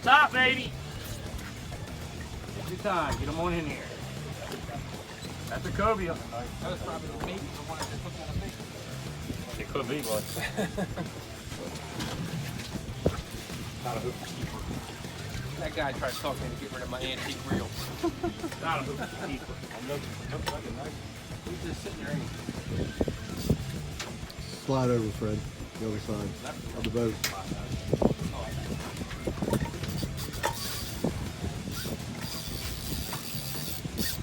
On top, baby. Take your time. Get them on in here. That's a cobia. That was probably the baby, the one that just looked at the face. It could be, but not a hoop keeper. That guy tried to talk me to get rid of my antique reel. Not a hoop keeper. He's just sitting there. Slide over, Fred. The other side of the boat.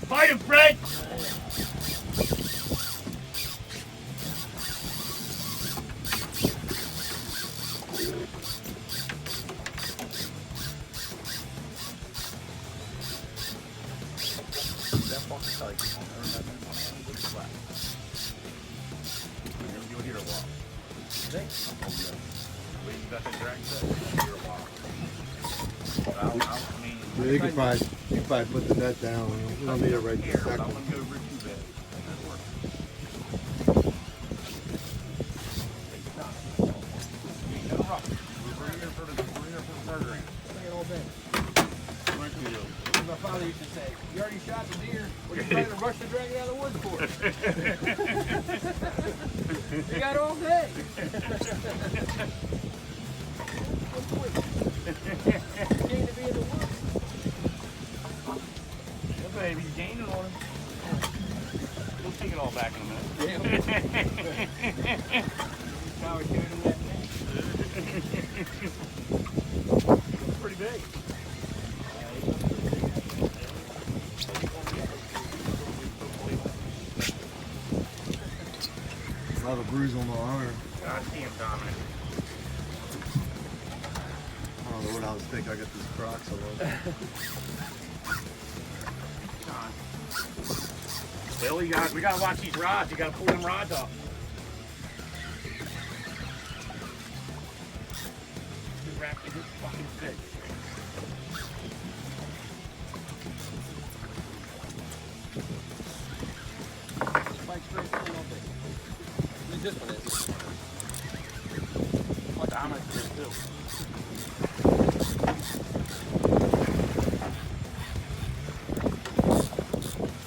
Fight him, Fred! You'll hear a while. You got that drag set? Yeah, you can probably put the net down. We don't need it right this I second. wouldn't go over too bad. That works. We're here for the murdering. Look at all day. Went through those. My father used to say, you already shot the deer, what are you trying to rush to drag it out of the woods for? You got all day. You came to be in the woods. Yeah, baby, you're gaining on him. We'll take it all back in a minute. Now we're doing that thing. It's pretty big. I have a bruise on my arm. God damn, Dominic. I don't know what I was thinking. I got these Crocs on. Bill, we gotta watch these rods. You gotta pull them rods off. This wrap is fucking thick. Spike straight through all day. At least this one is. What Dominic did too.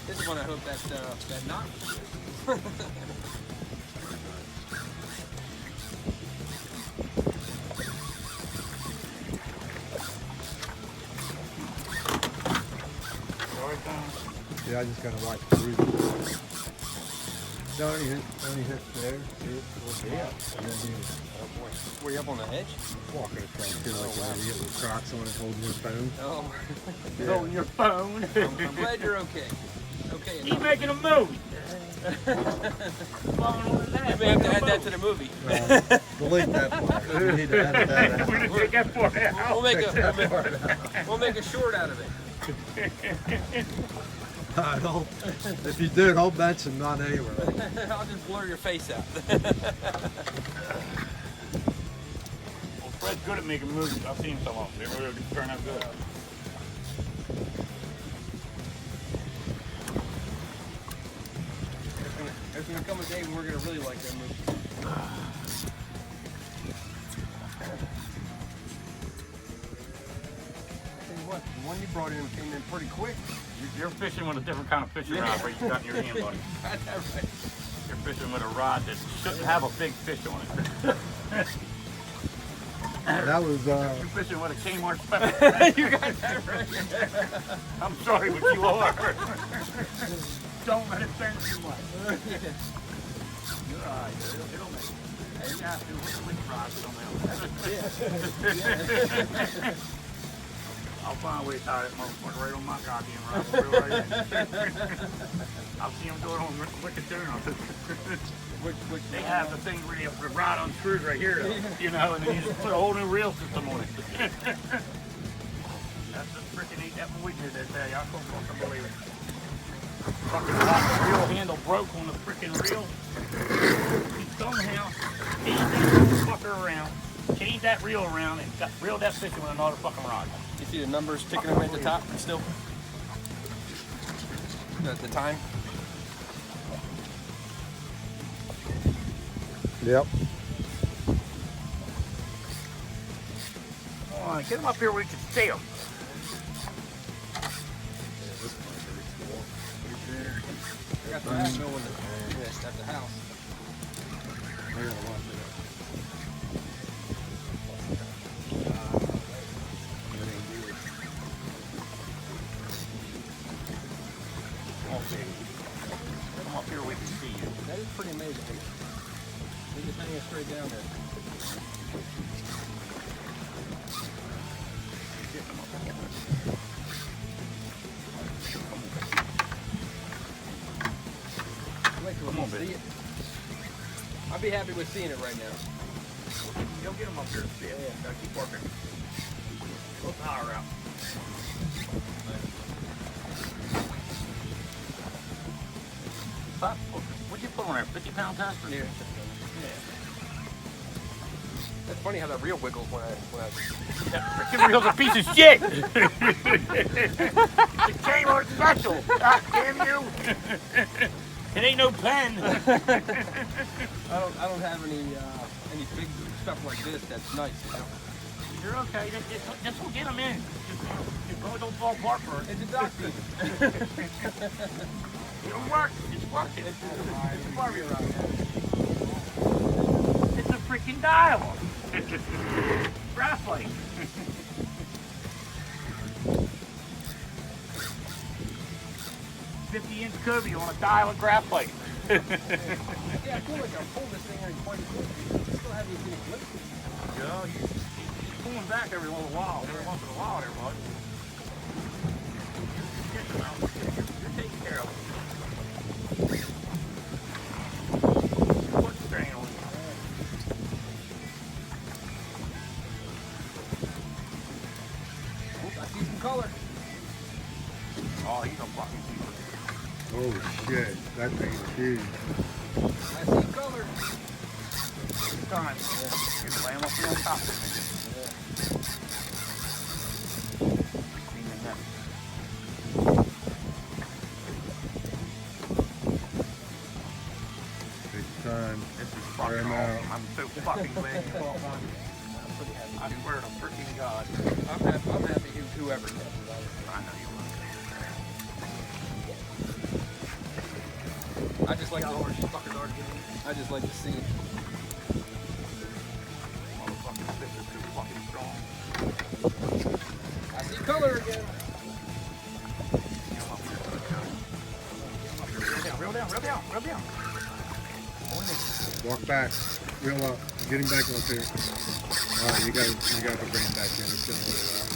This is one I hope that knot Yeah, I just gotta watch the bruise. No, only hit there. See it? Yeah. And then he was Were you up on the edge? walking across here like an idiot with Crocs on and holding his phone. Oh. Yeah. On your phone. I'm glad you're okay. Okay. Keep making a movie. You may have to add that to the movie. Delete that part. We need to edit that We're out. gonna take that part out. We'll make a short out of it. I don't. If you do, don't mention not anywhere. I'll just blur your face out. Well, Fred's good at making movies. I've seen some of them. They really turn out good. There's gonna come a day when we're gonna really like that movie. Tell you what, the one you brought in came in pretty quick. You're fishing with a different kind of fishing rod where you got in your hand, buddy. Got that right. You're fishing with a rod that shouldn't have a big fish on it. That was, You're fishing with a Kmart special. You got that right. I'm sorry, but you are. Don't let it turn too much. You're all right. It'll make it. Hey, you have to with rods, don't matter. I'll find a way to tie that motherfucker right on my goddamn rod. Right. I'll see them do it on Wicked Tuna. They have the thing where you have the rod unscrews right here, you know, and then you just put a whole new reel system on it. That's the freaking ain't that what we did that day. I couldn't fucking believe it. Fucking reel handle broke on the freaking reel. He somehow changed that fucker around, changed that reel around, and reeled that fishing with another fucking rod. You see the numbers ticking away at the top still? The time? yep. Come on, on. Get him up here where we can see him. I got the back going at the house. I gotta watch it. Come up here where we can see you. That is pretty amazing. They just hanging straight down there. I'd like to Come on, see baby. it. I'd be happy with seeing it right now. Don't get him up here to see it. Gotta keep working. Go power out. What'd you put on there? 50-pound tester? Yeah. That's funny how that reel wiggles when I That freaking reel's a piece of shit! The Kmart special! God damn you! It ain't no pen! I don't have any big stuff like this that's nice, you know. You're okay. Just we'll get them in. Just don't fall apart for it. It's a dog piece. It'll work. It's working. It's a Barbie ride. It's a freaking dial. Graphite. 50-inch Cobia on a dial of graphite. Yeah, I feel like I'm pulling this thing in quite quick. I still have these little flips. Yeah, you're pulling back every little while. Every once in a while there, bud. You're taking care of it. Put the strain on it. I see some color. Oh, he's a fucking keeper. Oh shit, that thing's huge. I see color. Good time. You're gonna lay him up here on top of me. Big time. This is Wear fucking him awesome. out. I'm so fucking glad you caught one. I'm pretty happy. I swear to freaking God. I'm happy whoever catches it. I know you will. I just like to Fuckers already getting in. I just like to see it. Motherfucking fish is too fucking strong. I see color again. Reel down. Walk back. Reel up. Get him back up here. Alright, you got to bring him back in. It's gonna hold it out.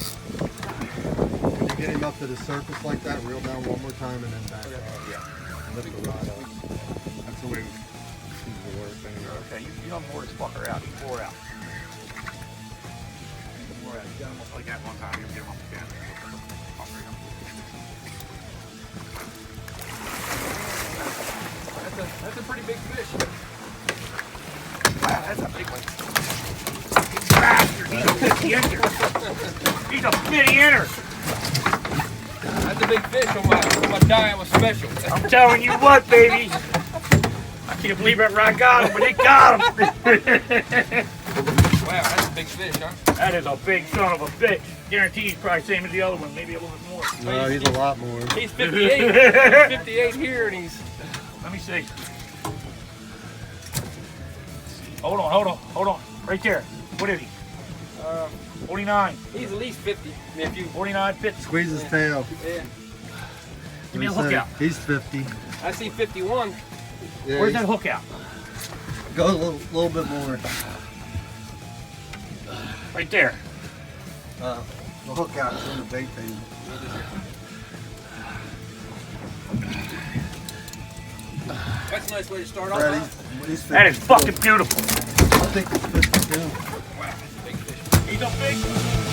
When you get him up to the surface like that, reel down one more time and then back up. Yeah. Lift the rod up. That's the way it seems to work anyway. Okay, you don't bore this fucker out. You bore out. You got him up like that one time. You get him up again. That's a pretty big fish. Wow, that's a big one. Bastard, he's a 50-incher. He's a 50-incher. That's a big fish on my dial was special. I'm telling you what, baby. I can't believe that I got him, but it got him. Wow, that's a big fish, huh? That is a big son of a bitch. Guarantee he's probably same as the other one, maybe a little bit more. No, he's a lot more. He's 58. He's 58 here, and he's. Let me see. Hold on. Right there. What is he? 49. He's at least 50. I mean, if you. 49, 50. Squeeze his tail. Yeah. Give me a hook out. He's 50. I see 51. Yeah, Where's that hook out? Go a little bit more. Right there. The hook out is in the bait table. That's a nice way to start Brad, off. he's 50. That is fucking beautiful. I think it's 52. Wow, that's a big fish. He's a big one.